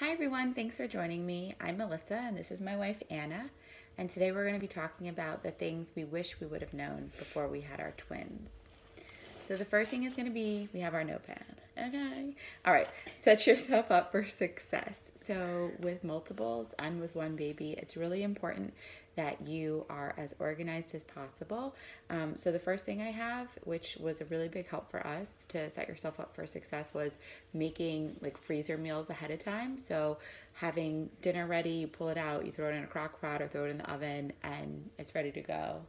Hi everyone, thanks for joining me. I'm Melissa and this is my wife Anna. And today we're going to be talking about the things we wish we would have known before we had our twins. So the first thing is going to be, we have our notepad. Okay. All right. Set yourself up for success. So with multiples and with one baby, it's really important that you are as organized as possible. So the first thing I have, which was a really big help for us to set yourself up for success, was making like freezer meals ahead of time. So having dinner ready, you pull it out, you throw it in a crock pot or throw it in the oven, and it's ready to go.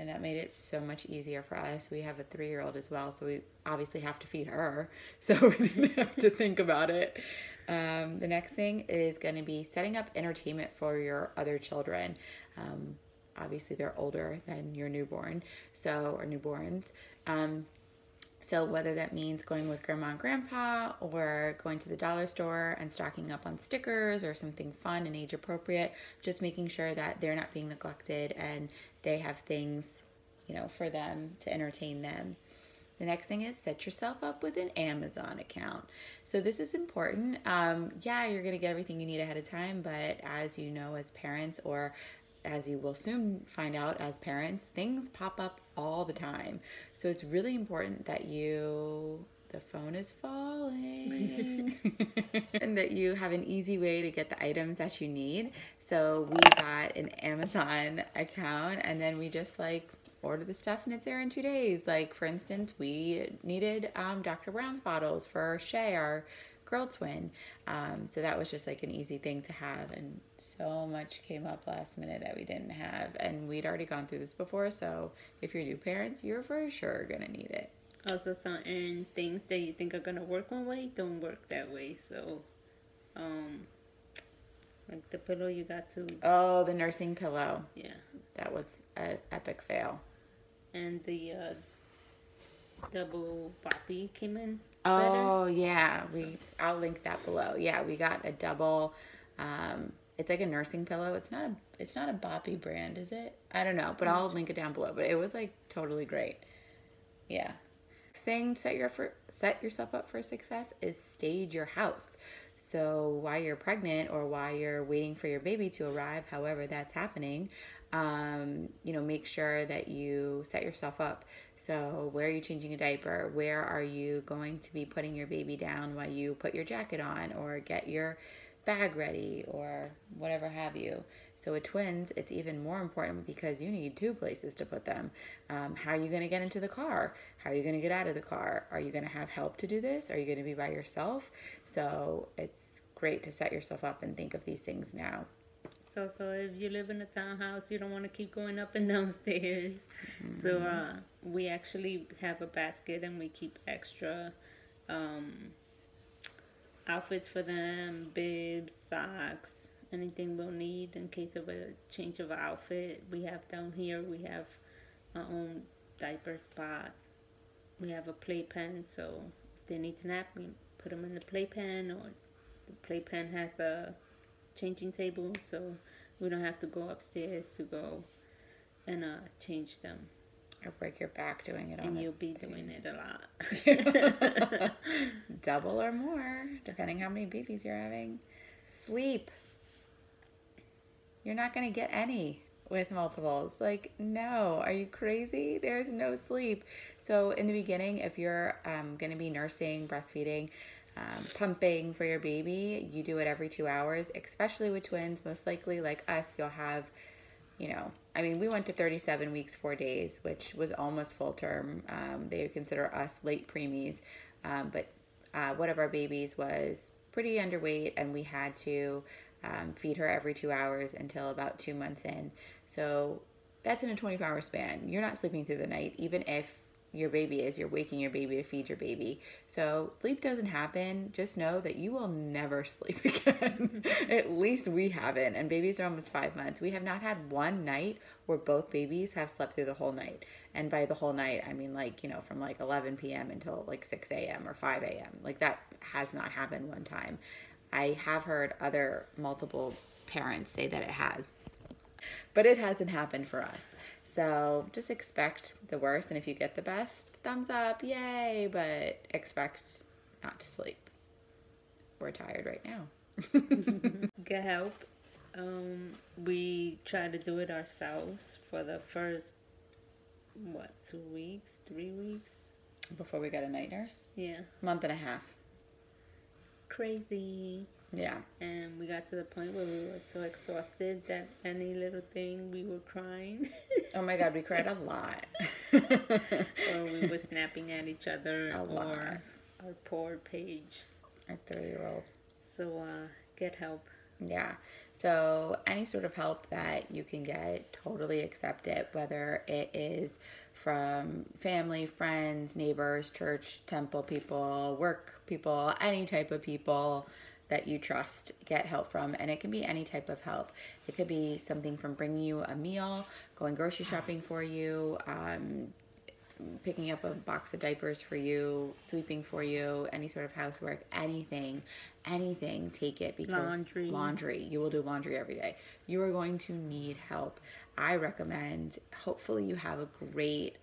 And that made it so much easier for us. We have a 3-year-old as well, so we obviously have to feed her, so we didn't have to think about it. The next thing is going to be setting up entertainment for your other children. Obviously, they're older than your newborn, or newborns. So whether that means going with grandma and grandpa or going to the dollar store and stocking up on stickers or something fun and age appropriate, just making sure that they're not being neglected and they have things, for them to entertain them. The next thing is set yourself up with an Amazon account. So this is important. Yeah, you're going to get everything you need ahead of time, but as you know, as parents, or as you will soon find out as parents, things pop up all the time. So it's really important that the phone is falling, and that you have an easy way to get the items that you need. So we got an Amazon account, and then we just order the stuff and it's there in 2 days. Like for instance, we needed Dr. Brown's bottles for Shay, our girl twin. So that was just like an easy thing to have, and so much came up last minute that we didn't have, and we'd already gone through this before, so if you're new parents, you're for sure gonna need it. Also, certain things that you think are gonna work one way don't work that way. So, like the pillow you got to. Oh, the nursing pillow. Yeah. That was an epic fail. And the double boppy came in. Oh yeah, I'll link that below. Yeah, we got a double. It's like a nursing pillow. It's not a Boppy brand, is it? I don't know, but I'll link it down below. But it was like totally great. Yeah. Next thing, set yourself up for success is stage your house. So while you're pregnant or while you're waiting for your baby to arrive, however that's happening, make sure that you set yourself up. So where are you changing a diaper? Where are you going to be putting your baby down while you put your jacket on or get your bag ready or whatever have you? So with twins, it's even more important because you need 2 places to put them. How are you going to get into the car? How are you going to get out of the car? Are you going to have help to do this? Are you going to be by yourself? So it's great to set yourself up and think of these things now. So if you live in a townhouse, you don't want to keep going up and down stairs. Mm-hmm. So we actually have a basket and we keep extra outfits for them, bibs, socks, anything we'll need in case of a change of outfit. We have down here, we have our own diaper spot. We have a playpen, so if they need to nap, we put them in the playpen, or the playpen has a changing table, so we don't have to go upstairs to go and change them. Or break your back doing it on and you'll be doing it a lot. Double or more, depending how many babies you're having. Sleep. You're not going to get any with multiples. No. Are you crazy? There's no sleep. So in the beginning, if you're going to be nursing, breastfeeding, pumping for your baby, you do it every 2 hours, especially with twins. Most likely, like us, you'll have, we went to 37 weeks, 4 days, which was almost full term. They consider us late preemies, but one of our babies was pretty underweight, and we had to feed her every 2 hours until about 2 months in. So that's in a 24-hour span. You're not sleeping through the night, even if your baby is. You're waking your baby to feed your baby. So sleep doesn't happen. Just know that you will never sleep again. At least we haven't. And babies are almost 5 months. We have not had one night where both babies have slept through the whole night. And by the whole night, I mean from 11 p.m. until 6 a.m. or 5 a.m. That has not happened one time. I have heard other multiple parents say that it has, but it hasn't happened for us. So just expect the worst, and if you get the best, thumbs up, yay, but expect not to sleep. We're tired right now. Get help. We try to do it ourselves for the first, 2 weeks, 3 weeks? Before we got a night nurse? Yeah. Month and a half. Crazy. Yeah. And we got to the point where we were so exhausted that any little thing we were crying. Oh my God, we cried a lot. Or we were snapping at each other. A lot. Or our poor Paige. Our 3-year-old. So get help. Yeah. So any sort of help that you can get, totally accept it, whether it is from family, friends, neighbors, church, temple people, work people, any type of people that you trust, get help from. And it can be any type of help. It could be something from bringing you a meal, going grocery shopping for you, picking up a box of diapers for you, sweeping for you, any sort of housework, anything, take it, because laundry, you will do laundry every day. You are going to need help. I recommend, hopefully you have a great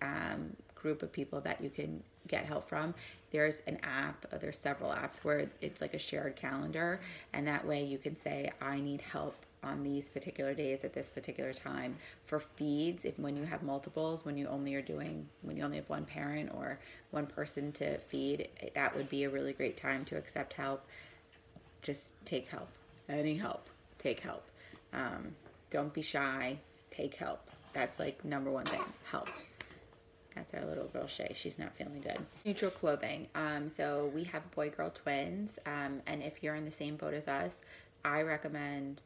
group of people that you can get help from. There's an app, there's several apps where it's like a shared calendar, and that way you can say, I need help on these particular days at this particular time. For feeds, when you have multiples, when you only have one parent or one person to feed, that would be a really great time to accept help. Just take help. Any help, take help. Don't be shy, take help. That's like number one thing, help. That's our little girl Shay. She's not feeling good. Neutral clothing. So we have boy-girl twins, and if you're in the same boat as us, I recommend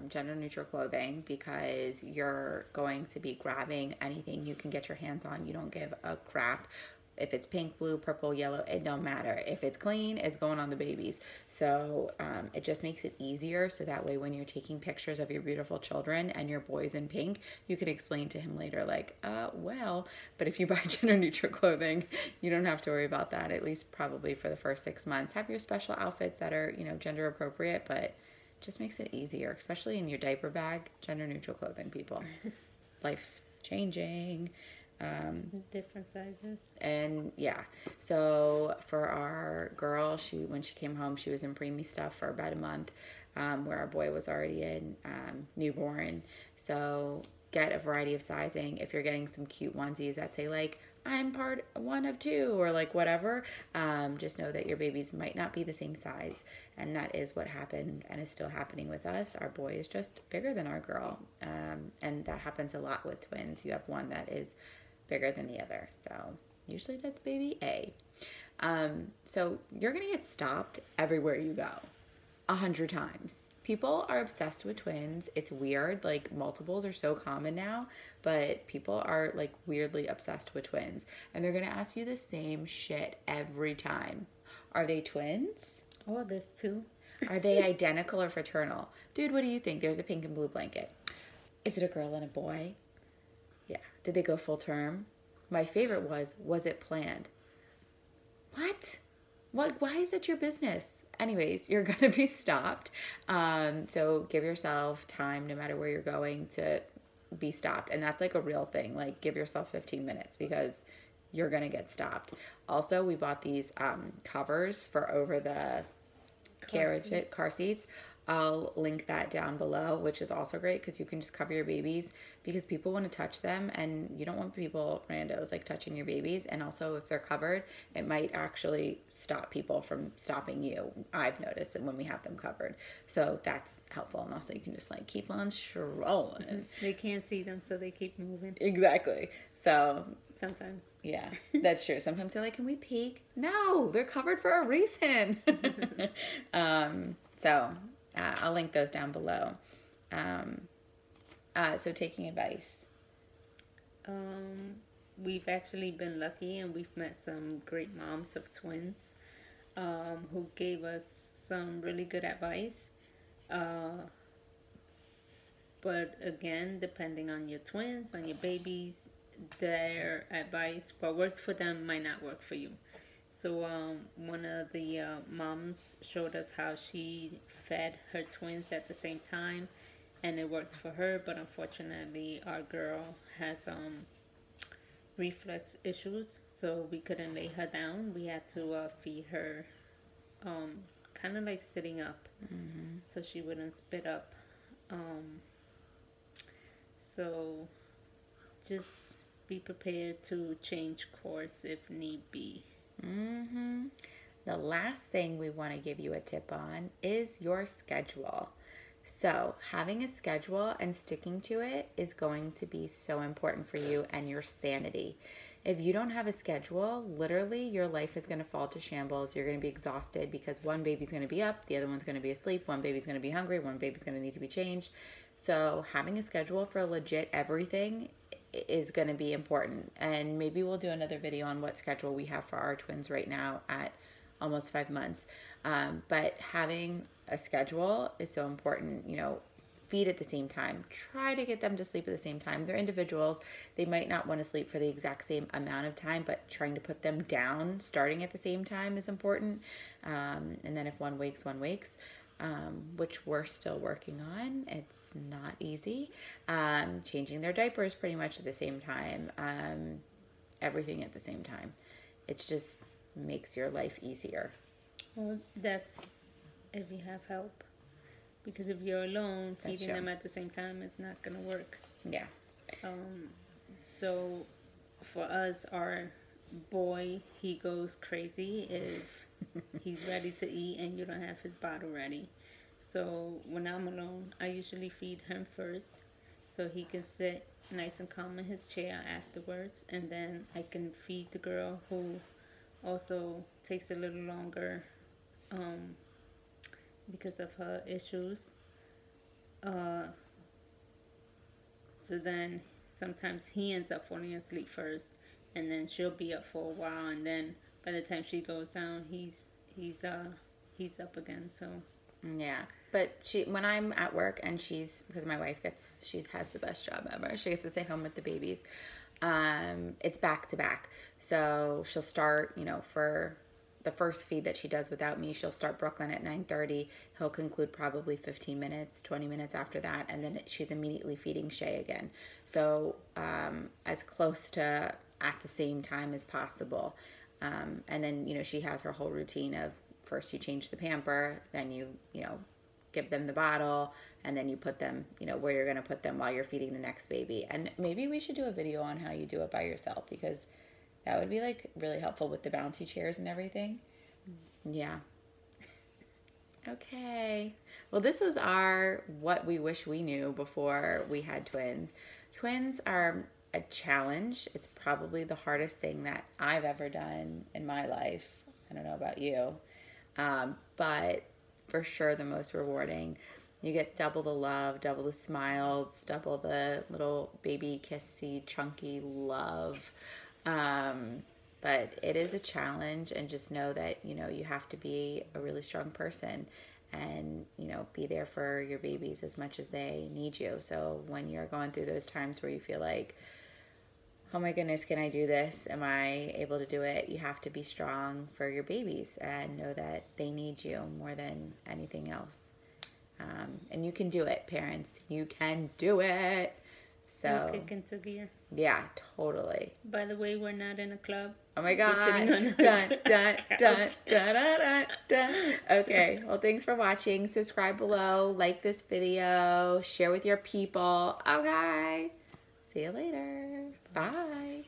gender neutral clothing, because you're going to be grabbing anything you can get your hands on. You don't give a crap if it's pink, blue, purple, yellow. It don't matter. If it's clean, it's going on the babies. So it just makes it easier, so that way when you're taking pictures of your beautiful children and your boy's in pink, you can explain to him later, like, well, but if you buy gender neutral clothing, you don't have to worry about that, at least probably for the first 6 months. Have your special outfits that are, gender appropriate, but just makes it easier, especially in your diaper bag. Gender neutral clothing, people. Life changing. Different sizes. And yeah, so for our girl, when she came home, she was in preemie stuff for about a month, where our boy was already in newborn. So get a variety of sizing. If you're getting some cute onesies that say like, I'm part 1 of 2, or like whatever, just know that your babies might not be the same size. And that is what happened and is still happening with us. Our boy is just bigger than our girl. And that happens a lot with twins. You have one that is bigger than the other. So usually that's baby A. So you're going to get stopped everywhere you go 100 times. People are obsessed with twins. It's weird. Like, multiples are so common now, but people are like weirdly obsessed with twins. And they're going to ask you the same shit every time. Are they twins? Oh, there's 2. Are they identical or fraternal? Dude, what do you think? There's a pink and blue blanket. Is it a girl and a boy? Yeah. Did they go full term? My favorite was it planned? What? Why is it your business? Anyways, you're going to be stopped. So give yourself time, no matter where you're going, to be stopped. And that's like a real thing. Like, give yourself 15 minutes, because you're going to get stopped. Also, we bought these covers for over the car seats. I'll link that down below, which is also great, because you can just cover your babies, because people want to touch them, and you don't want people, randos, like touching your babies. And also, if they're covered, it might actually stop people from stopping you. I've noticed that when we have them covered. So that's helpful. And also, you can just like keep on strolling. They can't see them, so they keep moving. Exactly. So sometimes. Yeah, that's true. Sometimes they're like, can we peek? No, they're covered for a reason. I'll link those down below. So taking advice. We've actually been lucky, and we've met some great moms of twins who gave us some really good advice. But again, depending on your twins, on your babies, their advice, what works for them might not work for you. So one of the moms showed us how she fed her twins at the same time, and it worked for her. But unfortunately, our girl has reflux issues, so we couldn't lay her down. We had to feed her kind of like sitting up, so she wouldn't spit up. So just be prepared to change course if need be. The last thing we want to give you a tip on is your schedule. So having a schedule and sticking to it is going to be so important for you and your sanity. If you don't have a schedule, literally your life is going to fall to shambles. You're going to be exhausted because one baby's going to be up, the other one's going to be asleep, one baby's going to be hungry, one baby's going to need to be changed. So having a schedule for legit everything is going to be important. And maybe we'll do another video on what schedule we have for our twins right now at almost 5 months. But having a schedule is so important. You know, feed at the same time. Try to get them to sleep at the same time. They're individuals. They might not want to sleep for the exact same amount of time, but trying to put them down starting at the same time is important. And then if one wakes, which we're still working on. It's not easy. Changing their diapers pretty much at the same time. Everything at the same time. It just makes your life easier. Well, that's if you have help. Because if you're alone, feeding them at the same time, it's not going to work. Yeah. So for us, our boy, he goes crazy if he's ready to eat and you don't have his bottle ready. So when I'm alone, I usually feed him first so he can sit nice and calm in his chair afterwards. And then I can feed the girl, who also takes a little longer because of her issues. So then sometimes he ends up falling asleep first, and then she'll be up for a while, and then by the time she goes down, he's up again. So yeah, but when I'm at work and because my wife has the best job ever. She gets to stay home with the babies. It's back to back. So she'll start, you know, for the first feed that she does without me, she'll start Brooklyn at 9:30. He'll conclude probably 15 minutes, 20 minutes after that. And then she's immediately feeding Shay again. So as close to at the same time as possible. And then, you know, she has her whole routine of first you change the pamper, then you know, give them the bottle, and then you put them, you know, where you're going to put them while you're feeding the next baby. And maybe we should do a video on how you do it by yourself, because that would be like really helpful with the bouncy chairs and everything. Yeah. Okay. Well, this was our what we wish we knew before we had twins. Twins are a challenge. It's probably the hardest thing that I've ever done in my life. I don't know about you. But for sure the most rewarding. You get double the love, double the smiles, double the little baby kissy, chunky love. But it is a challenge, and just know that, you know, you have to be a really strong person and, you know, be there for your babies as much as they need you. So when you're going through those times where you feel like, oh my goodness, can I do this? Am I able to do it? You have to be strong for your babies and know that they need you more than anything else. And you can do it, parents. You can do it. So kick into gear. Yeah, totally. By the way, we're not in a club. Oh my God. Dun, dun, dun, dun, dun, dun, dun. Okay. Well, thanks for watching. Subscribe below. Like this video. Share with your people. Okay. See you later. Bye.